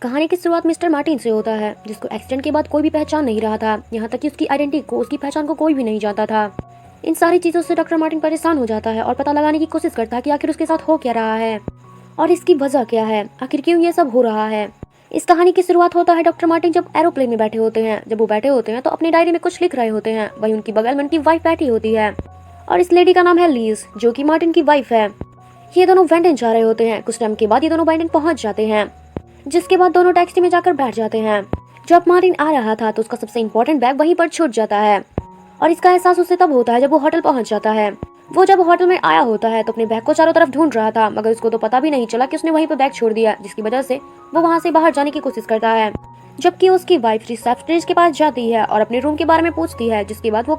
कहानी की शुरुआत मिस्टर मार्टिन से होता है, जिसको एक्सीडेंट के बाद कोई भी पहचान नहीं रहा था। यहाँ तक कि उसकी आइडेंटिटी को, उसकी पहचान को कोई भी नहीं जानता था। इन सारी चीजों से डॉक्टर मार्टिन परेशान हो जाता है और पता लगाने की कोशिश करता है कि आखिर उसके साथ हो क्या रहा है और इसकी वजह क्या है, आखिर क्यों ये सब हो रहा है। इस कहानी की शुरुआत होता है डॉक्टर मार्टिन जब एरोप्लेन में बैठे होते हैं। जब वो बैठे होते हैं तो अपनी डायरी में कुछ लिख रहे होते हैं। वहीं उनकी बगल में उनकी वाइफ बैठी होती है और इस लेडी का नाम है लीज, जो कि मार्टिन की वाइफ है। ये दोनों वेंडन जा रहे होते हैं। कुछ टाइम के बाद ये दोनों वेंडन पहुंच जाते हैं, जिसके बाद दोनों टैक्सी में जाकर बैठ जाते हैं। जब मार्टिन आ रहा था तो उसका सबसे इम्पोर्टेंट बैग वहीं पर छूट जाता है और इसका एहसास उसे तब होता है जब वो होटल पहुंच जाता है। वो जब होटल में आया होता है तो अपने बैग को चारों तरफ ढूंढ रहा था, मगर उसको तो पता भी नहीं चला कि उसने वहीं पर बैग छोड़ दिया, जिसकी वजह से वो वहां से बाहर जाने की कोशिश करता है। जबकि उसकी वाइफ रिसेप्शनिस्ट के पास जाती है और अपने रूम के बारे में पूछती है, जिसके बाद वो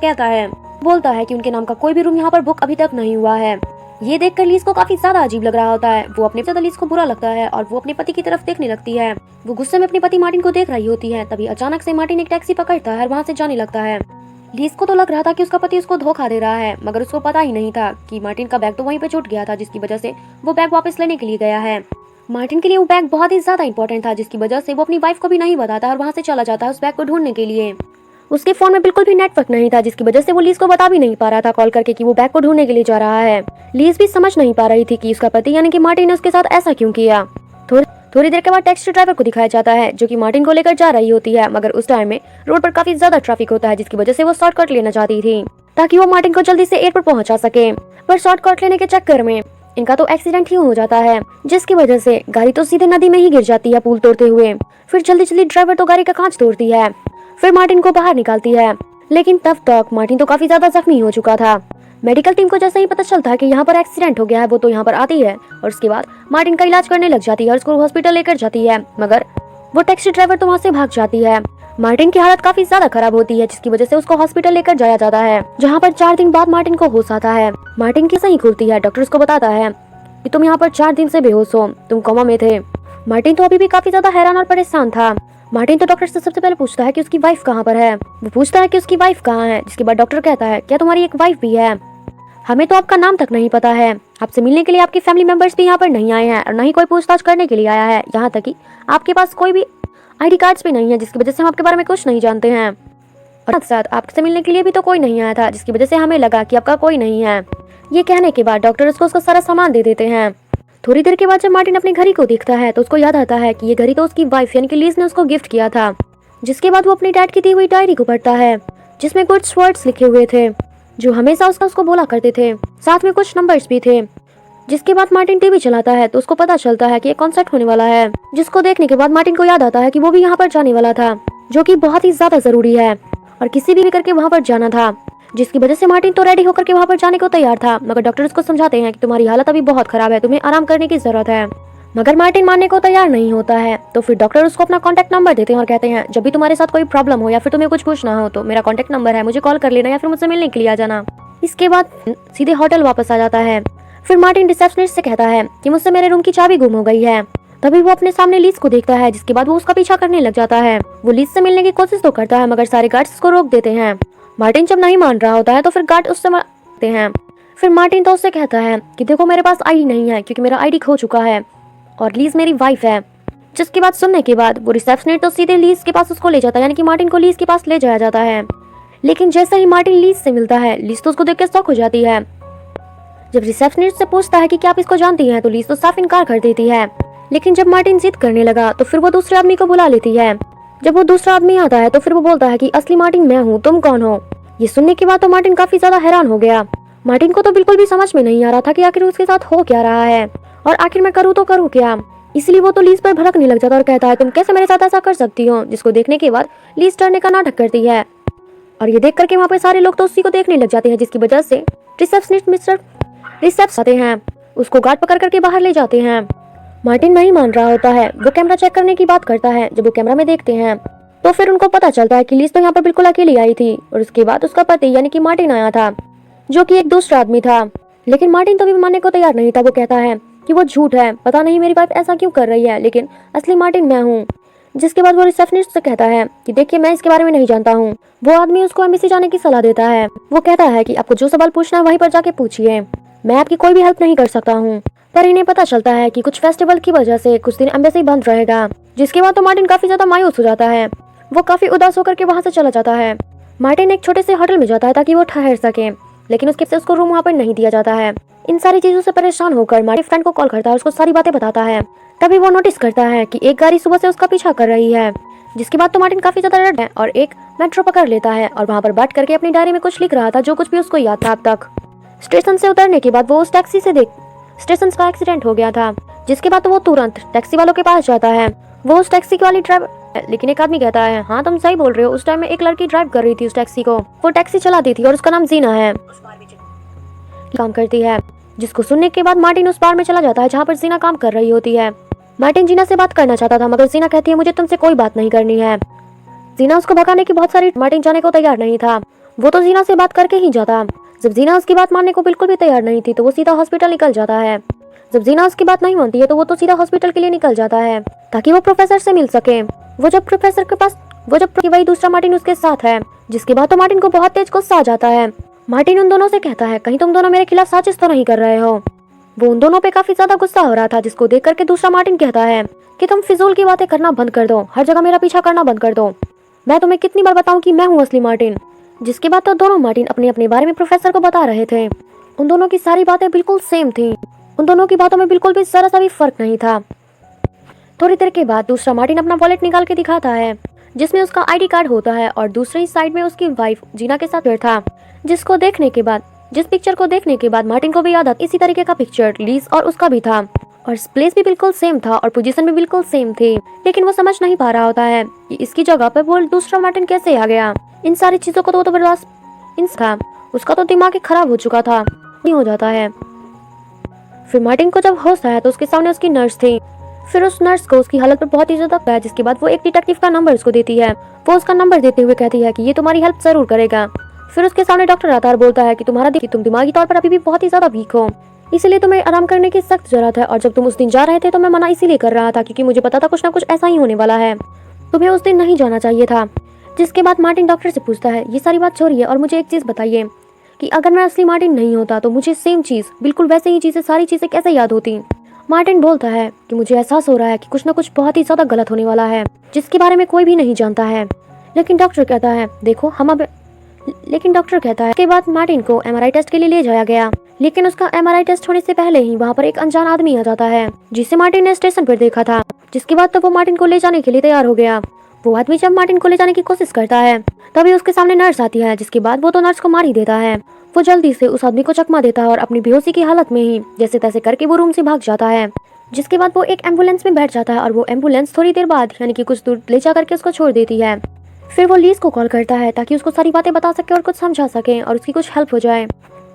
बोलता है कि उनके नाम का कोई भी रूम यहाँ पर बुक अभी तक नहीं हुआ है। ये देखकर लीज को काफी ज्यादा अजीब लग रहा होता है। वो अपने ज्यादा लीज को बुरा लगता है और वो अपने पति की तरफ देखने लगती है। वो गुस्से में अपने पति मार्टिन को देख रही होती है। तभी अचानक से मार्टिन एक टैक्सी पकड़ता है और वहाँ से जाने लगता है। लीज को तो लग रहा था कि उसका पति उसको धोखा दे रहा है, मगर उसको पता ही नहीं था कि मार्टिन का बैग तो वहीं पे छूट गया था, जिसकी वजह से वो बैग वापस लेने के लिए गया है। मार्टिन के लिए वो बैग बहुत ही ज्यादा इंपॉर्टेंट था, जिसकी वजह से वो अपनी वाइफ को भी नहीं बताता और वहाँ से चला जाता है उस बैग को ढूंढने के लिए। उसके फोन में बिल्कुल भी नेटवर्क नहीं था, जिसकी वजह से वो लीज को बता भी नहीं पा रहा था कॉल करके कि वो बैग को ढूंढने के लिए जा रहा है। लीज भी समझ नहीं पा रही थी कि उसका पति यानी कि मार्टिन ने उसके साथ ऐसा क्यों किया। थोड़ी देर के बाद टैक्सी ड्राइवर को दिखाया जाता है, जो कि मार्टिन को लेकर जा रही होती है, मगर उस टाइम में रोड पर काफी ज्यादा ट्रैफिक होता है, जिसकी वजह से वो शॉर्टकट लेना चाहती थी ताकि वो मार्टिन को जल्दी से एयरपोर्ट पहुंचा सके। पर शॉर्टकट लेने के चक्कर में इनका तो एक्सीडेंट ही हो जाता है, जिसकी वजह से गाड़ी तो सीधे नदी में ही गिर जाती है पुल तोड़ते हुए। फिर जल्दी जल्दी ड्राइवर तो गाड़ी का कांच तोड़ती है, फिर मार्टिन को बाहर निकालती है। लेकिन तब तक मार्टिन तो काफी ज्यादा जख्मी हो चुका था। मेडिकल टीम को जैसे ही पता चलता है कि यहाँ पर एक्सीडेंट हो गया है, वो तो यहाँ पर आती है और उसके बाद मार्टिन का इलाज करने लग जाती है और उसको हॉस्पिटल लेकर जाती है, मगर वो टैक्सी ड्राइवर तो वहाँ से भाग जाती है। मार्टिन की हालत काफी ज्यादा खराब होती है, जिसकी वजह से उसको हॉस्पिटल लेकर जाया जाता है, जहाँ पर 4 दिन बाद मार्टिन को होश आता है। मार्टिन की सही खुलती है। डॉक्टर उसको बताता है कि तुम यहाँ पर 4 दिन से बेहोश हो, तुम कोमा में थे। मार्टिन तो अभी भी काफी ज्यादा हैरान और परेशान था। मार्टिन तो डॉक्टर से सबसे पहले पूछता है कि उसकी वाइफ कहाँ पर है। वो पूछता है कि उसकी वाइफ कहाँ है, जिसके बाद डॉक्टर कहता है क्या तुम्हारी एक वाइफ भी है? हमें तो आपका नाम तक नहीं पता है। आपसे मिलने के लिए आपके फैमिली मेंबर्स भी यहाँ पर नहीं आए हैं और न ही कोई पूछताछ करने के लिए आया है। यहाँ तक कि आपके पास कोई भी आईडी कार्ड्स भी नहीं है, जिसकी वजह से हम आपके बारे में कुछ नहीं जानते हैं। और साथ आपसे मिलने के लिए भी तो कोई नहीं आया था, जिसकी वजह से हमें लगा कि आपका कोई नहीं है। ये कहने के बाद डॉक्टर उसको उसका सारा सामान दे देते हैं। थोड़ी देर के बाद जब मार्टिन अपनी घड़ी को देखता है तो उसको याद आता है कि ये घड़ी तो उसकी वाइफ यानी कि लीज ने उसको गिफ्ट किया था। जिसके बाद वो अपनी डैड की दी हुई डायरी को पढ़ता है, जिसमें कुछ वर्ड्स लिखे हुए थे जो हमेशा उसको बोला करते थे। साथ में कुछ नंबर्स भी थे। जिसके बाद मार्टिन टीवी चलाता है तो उसको पता चलता है कि एक कॉन्सर्ट होने वाला है, जिसको देखने के बाद मार्टिन को याद आता है कि वो भी यहाँ पर जाने वाला था, जो कि बहुत ही ज्यादा जरूरी है और किसी भी करके वहाँ पर जाना था। जिसकी वजह से मार्टिन तो रेडी होकर के वहाँ पर जाने को तैयार था, मगर डॉक्टर उसको समझाते हैं कि तुम्हारी हालत अभी बहुत खराब है, तुम्हें आराम करने की जरूरत है। मगर मार्टिन मानने को तैयार नहीं होता है। तो फिर डॉक्टर उसको अपना कॉन्टैक्ट नंबर देते हैं और कहते हैं जब भी तुम्हारे साथ कोई प्रॉब्लम हो या फिर तुम्हें कुछ पूछना हो तो मेरा कॉन्टैक्ट नंबर है, मुझे कॉल कर लेना या फिर मुझसे मिलने के लिए आ जाना। इसके बाद सीधे होटल वापस आ जाता है। फिर मार्टिन रिसेप्शनिस्ट से कहता है कि मुझसे मेरे रूम की चाबी गुम हो गई है। तभी वो अपने सामने लीज को देखता है, जिसके बाद वो उसका पीछा करने लग जाता है। वो लीज से मिलने की कोशिश तो करता है, मगर सारे गार्ड्स उसको रोक देते हैं। मार्टिन जब नहीं मान रहा होता है तो फिर गार्ड उससे मारते हैं। फिर मार्टिन तो उससे कहता है कि देखो मेरे पास आईडी नहीं है, क्योंकि मेरा आईडी खो चुका है और लीज मेरी वाइफ है। जिसकी बात सुनने के बाद वो रिसेप्शनिस्ट तो सीधे लीज के पास उसको ले जाता है, यानी कि मार्टिन को लीज के पास ले जाया जाता है। लेकिन जैसे ही मार्टिन लीज से मिलता है, लीज तो उसको देख के शॉक हो जाती है। जब रिसेप्शनिस्ट से पूछता है कि क्या आप इसको जानती हैं, तो लीज तो साफ इनकार कर देती है। लेकिन जब मार्टिन जिद करने लगा तो फिर वो दूसरे आदमी को बुला लेती है। जब वो दूसरा आदमी आता है तो फिर वो बोलता है कि असली मार्टिन मैं हूँ, तुम कौन हो? ये सुनने के बाद तो मार्टिन काफी ज्यादा हैरान हो गया। मार्टिन को तो बिल्कुल भी समझ में नहीं आ रहा था कि आखिर उसके साथ हो क्या रहा है और आखिर मैं करूँ तो करूँ क्या। इसलिए वो तो लीज पर भड़कने लग जाता और कहता है तुम कैसे मेरे साथ ऐसा कर सकती हो। जिसको देखने के बाद लीज डरने का नाटक करती है और ये देख करके वहाँ पे सारे लोग तो उसी को देखने लग जाते हैं, जिसकी वजह से रिसेप्शनिस्ट मिस्टर रिसेप्स आते हैं, उसको गार्ड पकड़ करके बाहर ले जाते हैं। मार्टिन नहीं मान रहा होता है। वो कैमरा चेक करने की बात करता है। जब वो कैमरा में देखते हैं तो फिर उनको पता चलता है कि लीज तो यहाँ पर बिल्कुल अकेली आई थी और उसके बाद उसका पति यानी कि मार्टिन आया था, जो कि एक दूसरा आदमी था। लेकिन मार्टिन तो भी मानने को तैयार नहीं था। वो कहता है कि वो झूठ है, पता नहीं मेरी वाइफ ऐसा क्यों कर रही है, लेकिन असली मार्टिन मैं हूँ। जिसके बाद वो रिसेप्शनिस्ट से कहता है कि देखिए मैं इसके बारे में नहीं जानता हूँ। वो आदमी उसको एम्बेसी जाने की सलाह देता है। वो कहता है कि आपको जो सवाल पूछना है वहीं पर जाके पूछिए, मैं आपकी कोई भी हेल्प नहीं कर सकता हूँ। पर इन्हें पता चलता है कि कुछ फेस्टिवल की वजह से कुछ दिन एम्बेसी बंद रहेगा। जिसके बाद तो मार्टिन काफी ज्यादा मायूस हो जाता है। वो काफी उदास होकर के वहाँ से चला जाता है। मार्टिन एक छोटे से होटल में जाता है ताकि वो ठहर सके, लेकिन उसको रूम वहाँ पर नहीं दिया जाता है। इन सारी चीजों से परेशान होकर मार्टिन फ्रेंड को कॉल करता है और उसको सारी बातें बताता है। तभी वो नोटिस करता है कि एक गाड़ी सुबह से उसका पीछा कर रही है। जिसके बाद तो मार्टिन काफी ज्यादा डरता है और एक मेट्रो पकड़ लेता है और वहाँ पर बैठ करके अपनी डायरी में कुछ लिख रहा था, जो कुछ भी उसको याद था अब तक। स्टेशन से उतरने के बाद वो उस टैक्सी से स्टेशन का एक्सीडेंट हो गया था। जिसके बाद तो वो तुरंत टैक्सी वालों के पास जाता है। वो उस टैक्सी वाली ड्राइवर, लेकिन एक आदमी कहता है, हाँ तुम सही बोल रहे हो, उस टाइम में एक लड़की ड्राइव कर रही थी उस टैक्सी को। वो टैक्सी चलाती थी और उसका नाम जीना है, काम करती है। जिसको सुनने के बाद मार्टिन उस बार में चला जाता है जहाँ पर जीना काम कर रही होती है। मार्टिन जीना से बात करना चाहता था, मगर जीना कहती है मुझे तुमसे कोई बात नहीं करनी है। जीना उसको भगाने की बहुत सारी, मार्टिन जाने को तैयार नहीं था। वो तो जीना से बात करके ही जाता। जब जीना उसकी बात मानने को बिल्कुल भी तैयार नहीं थी तो वो सीधा हॉस्पिटल निकल जाता है। जब जीना उसकी बात नहीं मानती है तो वो तो सीधा हॉस्पिटल के लिए निकल जाता है ताकि वो प्रोफेसर से मिल सके। वो जब प्रोफेसर के पास वही दूसरा मार्टिन उसके साथ है। जिसके बाद तो मार्टिन को बहुत तेज गुस्सा आ जाता है। मार्टिन उन दोनों से कहता है, कहीं तुम दोनों मेरे खिलाफ साजिश तो नहीं कर रहे हो। वो उन दोनों पे काफी ज्यादा गुस्सा हो रहा था, जिसको देख करके दूसरा मार्टिन कहता है कि तुम फिजूल की बातें करना बंद कर दो, हर जगह मेरा पीछा करना बंद कर दो। मैं तुम्हें कितनी बार बताऊं कि मैं हूँ असली मार्टिन। जिसके बाद तो दोनों मार्टिन अपने अपने बारे में प्रोफेसर को बता रहे थे। उन दोनों की सारी बातें बिल्कुल सेम थी। उन दोनों की बातों में बिल्कुल भी जरा सा भी फर्क नहीं था। थोड़ी देर के बाद दूसरा मार्टिन अपना वॉलेट निकाल के दिखाता है, जिसमें उसका आईडी कार्ड होता है और दूसरी साइड में उसकी वाइफ जीना के साथ था। जिस पिक्चर को देखने के बाद मार्टिन को भी याद आता इसी तरीके का पिक्चर लीज और उसका भी था, और प्लेस भी बिल्कुल सेम था और पोजीशन भी बिल्कुल सेम थी। लेकिन वो समझ नहीं पा रहा होता है कि इसकी जगह पर वो दूसरा मार्टिन कैसे आ गया। इन सारी चीजों को तो बर्दाश्त था। उसका तो दिमाग ही खराब हो चुका था, नहीं हो जाता है। फिर मार्टिन को जब होश आया तो उसके सामने उसकी नर्स थी। फिर उस नर्स को उसकी हालत पर बहुत ही ज्यादा है। जिसके बाद वो एक डिटेक्टिव का नंबर उसको देती है। वो उसका नंबर देते हुए कहती है कि ये तुम्हारी हेल्प जरूर करेगा। फिर उसके सामने डॉक्टर आता है और बोलता है कि तुम दिमागी तौर पर अभी भी बहुत ही ज्यादा वीक हो, इसलिए तुम्हें आराम करने की सख्त जरूरत है। और जब तुम उस दिन जा रहे थे तो मैं मना इसीलिए कर रहा था क्योंकि मुझे पता था कुछ ना कुछ ऐसा ही होने वाला है। तुम्हें उस दिन नहीं जाना चाहिए था। जिसके बाद मार्टिन डॉक्टर से पूछता है, ये सारी बात छोड़िए और मुझे एक चीज बताइए कि अगर मैं असली मार्टिन नहीं होता तो मुझे सेम चीज, बिल्कुल वैसे ही चीजें, सारी चीजें कैसे याद होती। मार्टिन बोलता है कि मुझे एहसास हो रहा है कि कुछ ना कुछ बहुत ही ज्यादा गलत होने वाला है, जिसके बारे में कोई भी नहीं जानता है। लेकिन डॉक्टर कहता है के बाद मार्टिन को एमआरआई टेस्ट के लिए ले जाया गया। लेकिन उसका एमआरआई टेस्ट होने से पहले ही वहाँ पर एक अनजान आदमी आ जाता है, जिसे मार्टिन ने स्टेशन पर देखा था। जिसके बाद तो वो मार्टिन को ले जाने के लिए तैयार हो गया। वो आदमी जब मार्टिन को ले जाने की कोशिश करता है तभी उसके सामने नर्स आती है। जिसके बाद वो तो नर्स को मार ही देता है। वो जल्दी से उस आदमी को चकमा देता है और अपनी बेहोशी की हालत में ही जैसे तैसे करके वो रूम से भाग जाता है। जिसके बाद वो एक एम्बुलेंस में बैठ जाता है और वो एम्बुलेंस थोड़ी देर बाद यानी कि कुछ दूर ले जा करके उसको छोड़ देती है। फिर वो लीज को कॉल करता है ताकि उसको सारी बातें बता सके और कुछ समझा सके और उसकी कुछ हेल्प हो जाए।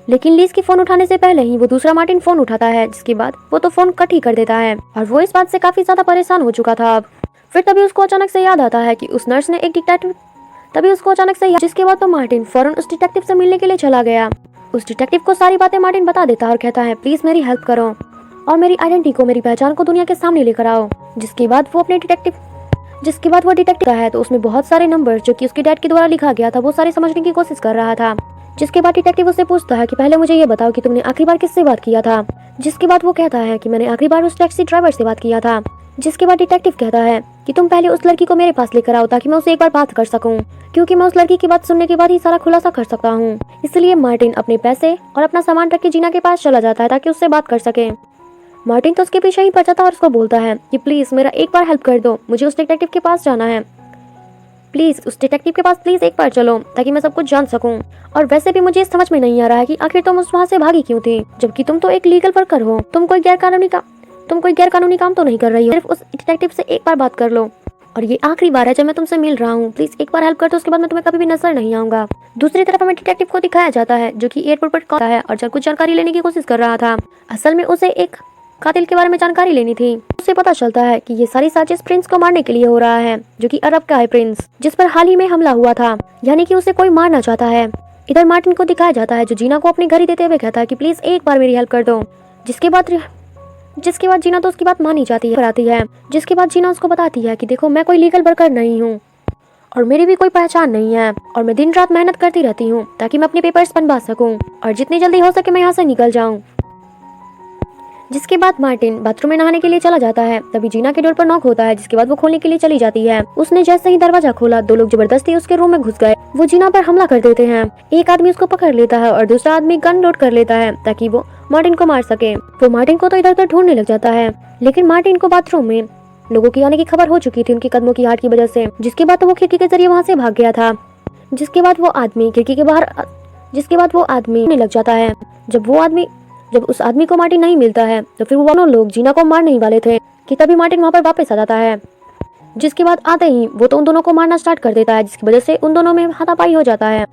लेकिन लीज की फोन उठाने से पहले ही वो दूसरा मार्टिन फोन उठाता है। जिसके बाद वो तो फोन कट ही कर देता है और वो इस बात से काफी ज्यादा परेशान हो चुका था अब। फिर तभी उसको अचानक से याद आता है कि उस नर्स ने एक डिटेक्टिव, जिसके बाद तो मार्टिन फौरन उस डिटेक्टिव से मिलने के लिए चला गया। उस डिटेक्टिव को सारी बातें मार्टिन बता देता है और कहता है, प्लीज मेरी हेल्प करो और मेरी आइडेंटिटी को, मेरी पहचान को दुनिया के सामने लेकर आओ। जिसके बाद वो डिटेक्टिव है तो उसमें बहुत सारे नंबर जो कि उसके डैड के द्वारा लिखा गया था वो सारे समझने की कोशिश कर रहा था। जिसके बाद डिटेक्टिव उससे पूछता है कि पहले मुझे ये बताओ कि तुमने आखिरी बार किससे बात किया था। जिसके बाद वो कहता है कि मैंने आखिरी बार उस टैक्सी ड्राइवर से बात किया था। जिसके बाद डिटेक्टिव कहता है कि तुम पहले उस लड़की को मेरे पास लेकर आओ ताकि मैं उसे एक बार बात कर सकूं, क्योंकि मैं उस लड़की की बात सुनने के बाद ही सारा खुलासा कर सकता हूँ। इसलिए मार्टिन अपने पैसे और अपना सामान रख के जीना के पास चला जाता है ताकि उससे बात कर सके। मार्टिन तो उसके पीछे ही पड़ जाता है और उसको बोलता है कि प्लीज मेरा एक बार हेल्प कर दो, मुझे उस डिटेक्टिव के पास जाना है। प्लीज उस डिटेक्टिव के पास प्लीज एक बार चलो ताकि मैं सब कुछ जान सकूं। और वैसे भी मुझे समझ में नहीं आ रहा है कि आखिर तुम उस वहाँ से भागी क्यों थी, जबकि तुम तो एक लीगल वर्कर हो। तुम कोई गैरकानूनी काम तो नहीं कर रही हो। सिर्फ उस डिटेक्टिव से एक बार बात कर लो और ये आखिरी बार है जब मैं तुमसे मिल रहा हूँ। प्लीज एक बार हेल्प कर दो, उसके बाद मैं तुम्हें कभी भी नजर नहीं आऊंगा। दूसरी तरफ हमें डिटेक्टिव को दिखाया जाता है जो कि एयरपोर्ट पर खड़ा है और जब कुछ जानकारी लेने की कोशिश कर रहा था। असल में उसे एक कातिल के बारे में जानकारी लेनी थी। उसे पता चलता है कि ये सारी साजिश प्रिंस को मारने के लिए हो रहा है, जो कि अरब का है प्रिंस, जिस पर हाल ही में हमला हुआ था, यानी कि उसे कोई मारना चाहता है। इधर मार्टिन को दिखाया जाता है जो जीना को अपनी घड़ी देते हुए कहता है कि प्लीज एक बार मेरी हेल्प कर दो। जिसके बाद जीना तो उसकी बात मानी जाती है। जिसके बाद जीना उसको बताती है कि देखो मैं कोई लीगल वर्कर नहीं हूँ और मेरी भी कोई पहचान नहीं है और मैं दिन रात मेहनत करती रहती हूँ ताकि मैं अपने पेपर्स बनवा सकूँ और जितनी जल्दी हो सके मैं यहाँ से निकल जाऊँ। जिसके बाद मार्टिन बाथरूम में नहाने के लिए चला जाता है। तभी जीना के डोर पर नॉक होता है, जिसके बाद वो खोलने के लिए चली जाती है। उसने जैसे ही दरवाजा खोला, दो लोग जबरदस्ती उसके रूम में घुस गए। वो जीना पर हमला कर देते हैं। एक आदमी उसको पकड़ लेता है और दूसरा आदमी गन लोड कर लेता है ताकि वो मार्टिन को मार सके। वो मार्टिन को तो इधर उधर ढूंढने लग जाता है, लेकिन मार्टिन को बाथरूम में लोगों की आने की खबर हो चुकी थी उनके कदमों की आहट की वजह से। जिसके बाद तो वो खिड़की के जरिए वहाँ से भाग गया था। जिसके बाद वो आदमी खिड़की के बाहर होने लग जाता है। जब उस आदमी को मार्टिन नहीं मिलता है तो फिर वो दोनों लोग जीना को मारने ही वाले थे कि तभी मार्टिन वहाँ पर वापस आ जाता है। जिसके बाद आते ही वो तो उन दोनों को मारना स्टार्ट कर देता है, जिसकी वजह से उन दोनों में हाथापाई हो जाता है।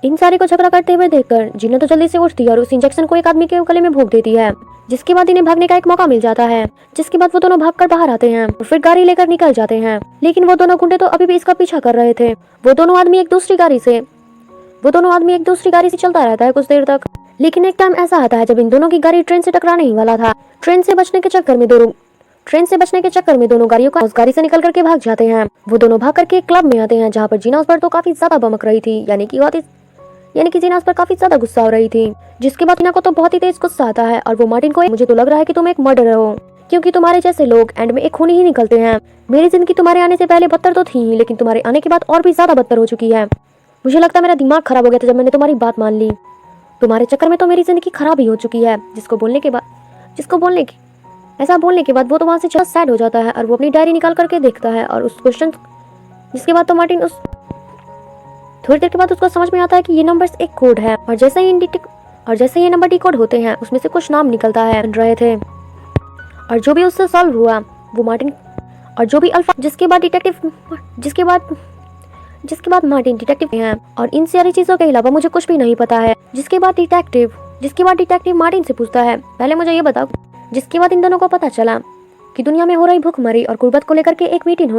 इन सारे को झगड़ा करते हुए देखकर जीना तो जल्दी से उठती है और उस इंजेक्शन को एक आदमी के गले में भोंक देती है। जिसके बाद इन्हें भागने का एक मौका मिल जाता है। जिसके बाद वो दोनों भागकर बाहर आते हैं और फिर गाड़ी लेकर निकल जाते हैं। लेकिन वो दोनों गुंडे तो अभी भी इसका पीछा कर रहे थे। वो दोनों आदमी एक दूसरी गाड़ी से चलता रहता है कुछ देर तक। लेकिन एक टाइम ऐसा आता है जब इन दोनों की गाड़ी ट्रेन से टकराने ही वाला था। ट्रेन से बचने के चक्कर में दोनों गाड़ियों का उस गाड़ी से निकल करके भाग जाते हैं। वो दोनों भाग करके एक क्लब में आते हैं, जहाँ पर जीना उस पर तो काफी ज्यादा बमक रही थी, यानी कि जीना उस पर काफी ज्यादा गुस्सा हो रही थी। जिसके बाद जीना को तो बहुत ही तेज गुस्सा आता है और वो मार्टिन को मुझे तो लग रहा है कि तुम एक मर्डरर हो, क्योंकि तुम्हारे जैसे लोग एंड में एक खूनी ही निकलते हैं। मेरी जिंदगी तुम्हारे आने से पहले बदतर तो थी ही, लेकिन तुम्हारे आने के बाद और भी ज्यादा बदतर हो चुकी है। मुझे लगता है मेरा दिमाग खराब हो गया था जब मैंने तुम्हारी बात मान ली। तुम्हारे चक्कर में तो मेरी जिंदगी खराब ही हो चुकी है। ऐसा बोलने के बाद वो तो वहाँ से बहुत सैड हो जाता है और वो अपनी डायरी निकाल करके देखता है और उस क्वेश्चन जिसके बाद तो मार्टिन थोड़ी देर के बाद उसको समझ में आता है कि ये नंबर्स एक कोड है और जैसे ही ये नंबर डिकोड होते हैं उसमें से कुछ नाम निकलता है बन रहे थे और जो भी उससे सॉल्व हुआ वो मार्टिन और जो भी अल्फा जिसके बाद मार्टिन डिटेक्टिव हैं और इन सारी चीजों के अलावा मुझे कुछ भी नहीं पता है। जिसके बाद डिटेक्टिव मार्टिन से पूछता है, पहले मुझे ये बताओ। जिसके बाद इन दोनों को पता चला कि दुनिया में हो रही भूखमरी और गुर्बत को लेकर के एक मीटिंग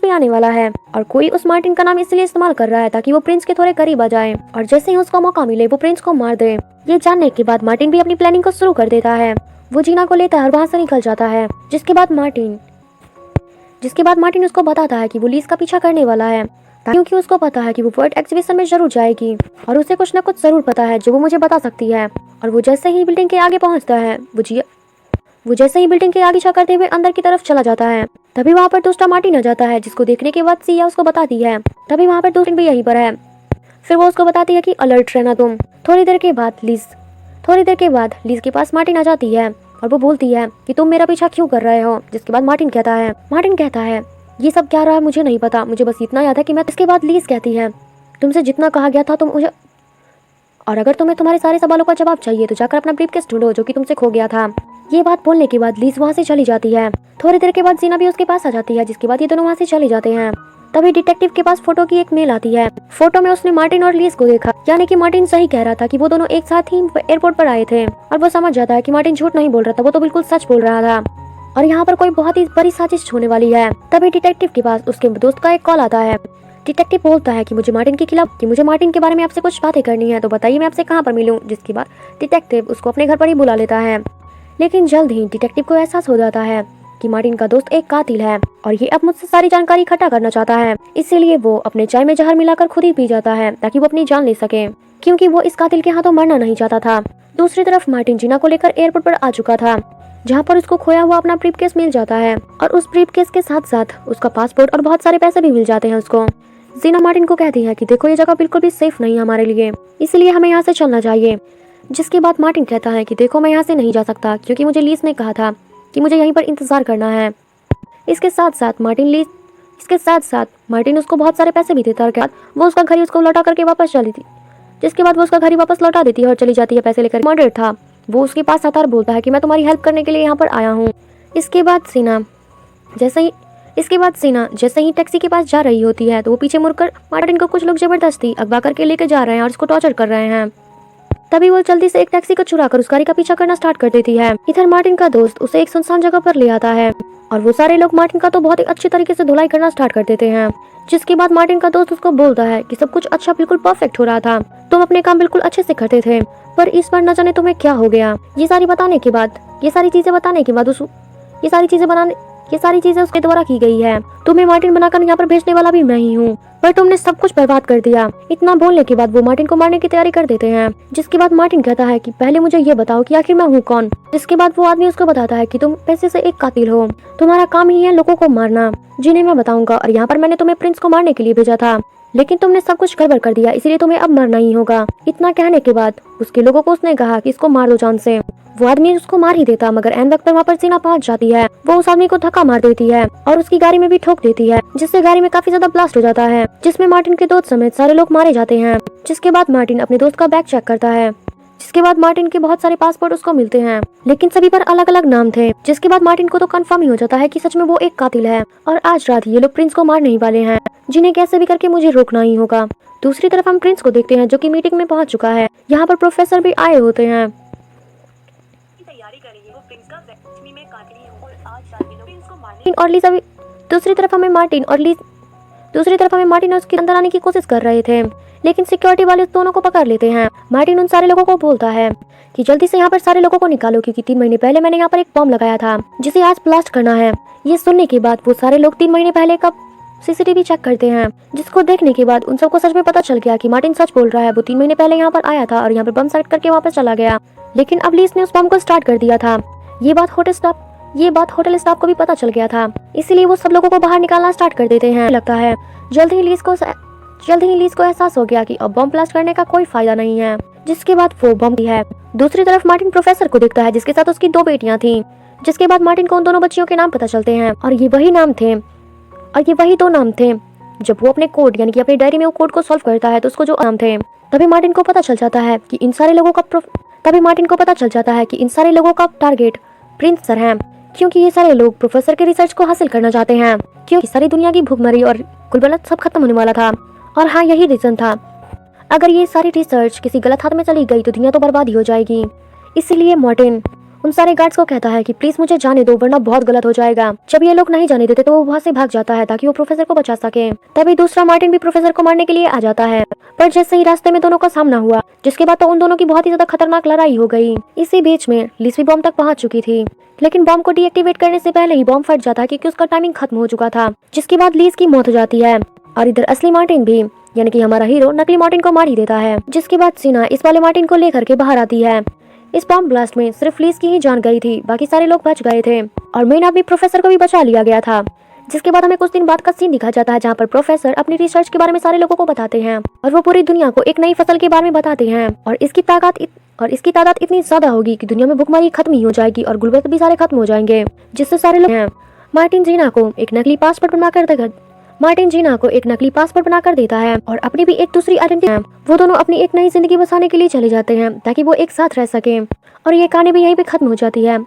में आने वाला है और कोई उस मार्टिन का नाम इसलिए इस्तेमाल कर रहा है ताकि वो प्रिंस के थोड़े करीब आ जाए और जैसे ही उसको मौका मिले वो प्रिंस को मार दे। ये जानने के बाद मार्टिन भी अपनी प्लानिंग को शुरू कर देता है। वो जीना को लेता है और वहाँ से निकल जाता है। जिसके बाद मार्टिन उसको बताता है कि वो लीज का पीछा करने वाला है, क्योंकि उसको पता है कि वो वर्ल्ड एग्जीबिशन में जरूर जाएगी और उसे कुछ न कुछ जरूर पता है जो वो मुझे बता सकती है। और वो जैसे ही बिल्डिंग के आगे पहुंचता है वो जैसे ही बिल्डिंग के आगे पीछा करते हुए अंदर की तरफ चला जाता है। तभी वहाँ पर दूसरा मार्टिन आ जाता है, जिसको देखने के बाद सिया उसको बताती है। तभी वहाँ पर दूसरी भी यहीं पर है। फिर वो उसको बताती है कि अलर्ट रहना तुम। थोड़ी देर के बाद लीज के पास मार्टिन आ जाती है और वो बोलती है कि तुम मेरा पीछा क्यों कर रहे हो। जिसके बाद मार्टिन कहता है ये सब क्या रहा है मुझे नहीं पता, मुझे बस इतना याद है कि मैं। इसके बाद लीज कहती है तुमसे जितना कहा गया था तुम मुझे, और अगर तुम्हें तुम्हारे सारे सवालों का जवाब चाहिए तो जाकर अपना ब्रीफकेस ढूंढो जो कि तुमसे खो गया था। ये बात बोलने के बाद लीज वहाँ से चली जाती है। थोड़ी देर के बाद जीना भी उसके पास आ जाती है, जिसके बाद ये दोनों वहाँ से चले जाते हैं। तभी डिटेक्टिव के पास फोटो की एक मेल आती है। फोटो में उसने मार्टिन और लीज को देखा, यानी कि मार्टिन सही कह रहा था कि वो दोनों एक साथ ही एयरपोर्ट पर आए थे और वो समझ जाता है कि मार्टिन झूठ नहीं बोल रहा था, वो तो बिल्कुल सच बोल रहा था और यहाँ पर कोई बहुत ही बड़ी साजिश होने वाली है। तभी डिटेक्टिव के पास उसके दोस्त का एक कॉल आता है। डिटेक्टिव बोलता है कि मुझे मार्टिन के बारे में आपसे कुछ बातें करनी है, तो बताइए मैं आपसे कहाँ पर मिलूं। जिसके बाद डिटेक्टिव उसको अपने घर पर ही बुला लेता है। लेकिन जल्द ही डिटेक्टिव को एहसास हो जाता है कि मार्टिन का दोस्त एक कातिल है और ये अब मुझसे सारी जानकारी इकट्ठा करना चाहता है। इसीलिए वो अपने चाय में जहर मिलाकर खुद ही पी जाता है ताकि वो अपनी जान ले सके, क्योंकि वो इस कातिल के हाथों मरना नहीं चाहता था। दूसरी तरफ मार्टिन जीना को लेकर एयरपोर्ट पर आ चुका था, जहाँ पर उसको खोया हुआ अपना ब्रीफकेस मिल जाता है और उस ब्रीफकेस के साथ साथ उसका पासपोर्ट और बहुत सारे पैसे भी मिल जाते हैं उसको। जीना मार्टिन को कहती है कि देखो ये जगह बिल्कुल भी सेफ नहीं है हमारे लिए, इसलिए हमें यहाँ से चलना चाहिए। जिसके बाद मार्टिन कहता है कि देखो मैं यहाँ से नहीं जा सकता, क्योंकि मुझे लीज ने कहा था कि मुझे यहीं पर इंतजार करना है। इसके साथ साथ मार्टिन उसको बहुत सारे पैसे भी देता है। वो उसका घर उसको लौटा करके वापस चली थी। जिसके बाद वो उसका घर वापस लौटा देती है और चली जाती है पैसे लेकर। मर्डर था। वो उसके पास आता और बोलता है कि मैं तुम्हारी हेल्प करने के लिए यहाँ पर आया हूँ। इसके बाद सीना जैसे ही टैक्सी के पास जा रही होती है तो वो पीछे मुड़कर मार्टिन को कुछ लोग जबरदस्ती अगवा करके लेके जा रहे हैं और उसको टॉर्चर कर रहे हैं। तभी वो जल्दी से एक टैक्सी को चुरा कर उस गाड़ी का पीछा करना स्टार्ट कर देती है। इधर मार्टिन का दोस्त उसे एक सुनसान जगह पर ले आता है और वो सारे लोग मार्टिन का तो बहुत ही अच्छी तरीके से धुलाई करना स्टार्ट कर देते हैं। जिसके बाद मार्टिन का दोस्त उसको बोलता है कि सब कुछ अच्छा बिल्कुल परफेक्ट हो रहा था, तुम अपने काम बिल्कुल अच्छे से करते थे, पर इस बार न जाने तुम्हें क्या हो गया। ये सारी चीजें ये सारी चीजें उसके द्वारा की गई है। तुम्हें मार्टिन बनाकर यहाँ पर भेजने वाला भी मैं ही हूँ, पर तुमने सब कुछ बर्बाद कर दिया। इतना बोलने के बाद वो मार्टिन को मारने की तैयारी कर देते हैं, जिसके बाद मार्टिन कहता है कि पहले मुझे ये बताओ कि आखिर मैं हूँ कौन। जिसके बाद वो आदमी उसको बताता है कि तुम पैसे से एक कातिल हो, तुम्हारा काम ही है लोगों को मारना, जिन्हें मैं बताऊंगा, और यहाँ पर मैंने तुम्हें प्रिंस को मारने के लिए भेजा था, लेकिन तुमने सब कुछ गड़बड़ कर दिया, इसलिए तुम्हें अब मरना ही होगा। इतना कहने के बाद उसके लोगों को उसने कहा कि इसको मार दो जान से। वो आदमी उसको मार ही देता, मगर एन वक्त पर वहाँ पर सीना पहुंच जाती है। वो उस आदमी को धक्का मार देती है और उसकी गाड़ी में भी ठोक देती है, जिससे गाड़ी में काफी ज्यादा ब्लास्ट हो जाता है, जिसमें मार्टिन के दोस्त समेत सारे लोग मारे जाते हैं। जिसके बाद मार्टिन अपने दोस्त का बैग चेक करता है, जिसके बाद मार्टिन के बहुत सारे पासपोर्ट उसको मिलते हैं, लेकिन सभी पर अलग अलग नाम थे। जिसके बाद मार्टिन को तो कंफर्म ही हो जाता है कि सच में वो एक कातिल है और आज रात ये लोग प्रिंस को मारने ही वाले हैं, जिन्हें कैसे भी करके मुझे रोकना ही होगा। दूसरी तरफ हम प्रिंस को देखते हैं, जो कि मीटिंग में पहुंच चुका है। यहाँ पर प्रोफेसर भी आए होते हैं। और लीजा भी दूसरी तरफ हमें मार्टिन और उसके अंदर आने की कोशिश कर रहे थे, लेकिन सिक्योरिटी वाले उस दोनों को पकड़ लेते हैं। मार्टिन उन सारे लोगों को बोलता है कि जल्दी से यहाँ पर सारे लोगों को निकालो, क्योंकि 3 महीने पहले मैंने यहाँ पर एक बॉम्ब लगाया था, जिसे आज ब्लास्ट करना है। ये सुनने के बाद वो सारे लोग 3 महीने पहले का सीसीटीवी चेक करते हैं, जिसको देखने के बाद उन सबको सच में पता चल गया कि मार्टिन सच बोल रहा है। वो 3 महीने पहले यहाँ पर आया था और यहाँ पर बम सेट करके वापस चला गया, लेकिन अब लीज ने उस बम को स्टार्ट कर दिया था। ये बात होटल स्टाफ को भी पता चल गया था, इसीलिए वो सब लोगों को बाहर निकालना स्टार्ट कर देते हैं। लगता है जल्द ही लीज को एहसास हो गया कि अब बम ब्लास्ट करने का कोई फायदा नहीं है, जिसके बाद वो बम की है। दूसरी तरफ मार्टिन प्रोफेसर को देखता है, जिसके साथ उसकी 2 बेटियां थी। जिसके बाद मार्टिन को उन दोनों बच्चियों के नाम पता चलते हैं, और ये वही 2 नाम थे। जब वो अपने कोड यानी कि अपनी डायरी में वो कोड को सॉल्व करता है, तो उसको जो नाम थे, तभी मार्टिन को पता चल जाता है कि इन सारे लोगों का टारगेट प्रिंस सर हैं, क्योंकि ये सारे लोग प्रोफेसर के रिसर्च को हासिल करना चाहते हैं, क्योंकि सारी दुनिया की भूखमरी और गुलबलत सब खत्म होने वाला था। और हाँ, यही रीजन था। अगर ये सारी रिसर्च किसी गलत हाथ में चली गई तो दुनिया तो बर्बाद ही हो जाएगी। इसीलिए मार्टिन उन सारे गार्ड्स को कहता है कि प्लीज मुझे जाने दो, वरना बहुत गलत हो जाएगा। जब ये लोग नहीं जाने देते तो वो वहाँ से भाग जाता है ताकि वो प्रोफेसर को बचा सके। तभी दूसरा मार्टिन भी प्रोफेसर को मारने के लिए आ जाता है, पर जैसे ही रास्ते में दोनों का सामना हुआ, जिसके बाद तो उन दोनों की बहुत ही ज्यादा खतरनाक लड़ाई हो गई। इसी बीच में लीज भी बॉम्ब तक पहुंच चुकी थी, लेकिन बॉम्ब को डीएक्टिवेट करने से पहले ही बॉम्ब फट जाता है, क्योंकि उसका टाइमिंग खत्म हो चुका था। जिसके बाद लीज की मौत हो जाती है, और इधर असली मार्टिन भी यानी कि हमारा हीरो नकली मार्टिन को मार ही देता है। जिसके बाद सीना इस वाले मार्टिन को लेकर के बाहर आती है। इस बॉम्ब ब्लास्ट में सिर्फ लीज की ही जान गई थी, बाकी सारे लोग बच गए थे, और मेन आदमी प्रोफेसर को भी बचा लिया गया था। जिसके बाद हमें कुछ दिन बाद का सीन दिखा जाता है, जहाँ पर प्रोफेसर अपनी रिसर्च के बारे में सारे लोगों को बताते हैं, और वो पूरी दुनिया को एक नई फसल के बारे में बताते हैं, और इसकी तादाद इतनी ज्यादा होगी कि दुनिया में भुखमरी खत्म ही हो जाएगी और गुलबत भी सारे खत्म हो जाएंगे। जिससे सारे लोग हैं मार्टिन जीना को एक नकली पासपोर्ट बनाकर देता है, और अपनी भी एक दूसरी आइडेंटिटी है। वो दोनों अपनी एक नई जिंदगी बसाने के लिए चले जाते हैं, ताकि वो एक साथ रह सके। और ये कहानी भी यहीं पे खत्म हो जाती है।